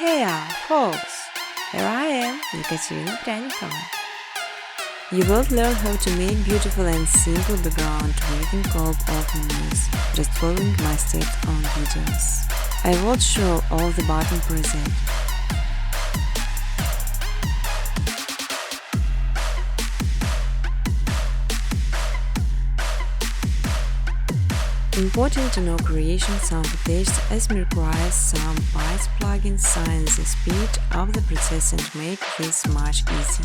Hey folks! Here I am, Екатерина Пряникова. You will learn how to make beautiful and simple background weaving cope openings just following my steps on videos. I will show all the button presets. Important to know creation some footage as it requires some bytes plugins since the speed of the process and make this much easy.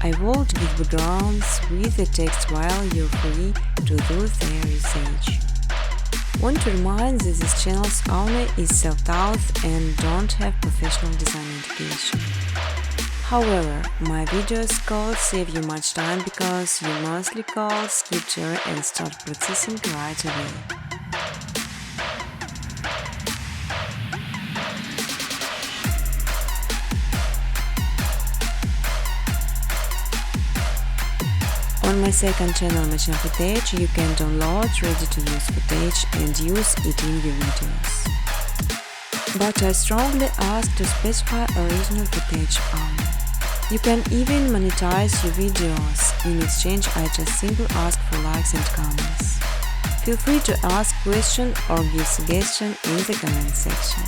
I will give backgrounds with the text while you're free to do their usage. Want to remind that this channel's owner is self-taught and don't have professional design education. However, my videos could save you much time because you mostly call, skip through and start processing right away. On my second channel machine footage, you can download ready-to-use footage and use it in your videos. But I strongly ask to specify original footage only. You can even monetize your videos. In exchange, I just simply ask for likes and comments. Feel free to ask questions or give suggestions in the comment section.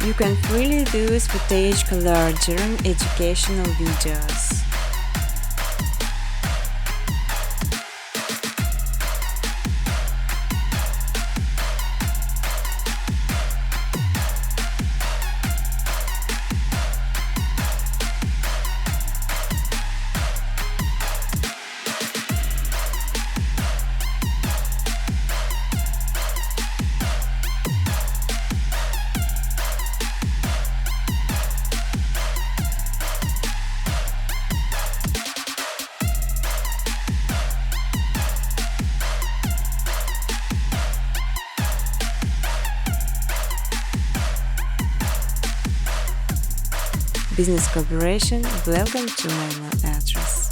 You can freely use footage color during educational videos. Business collaboration, welcome to my email address.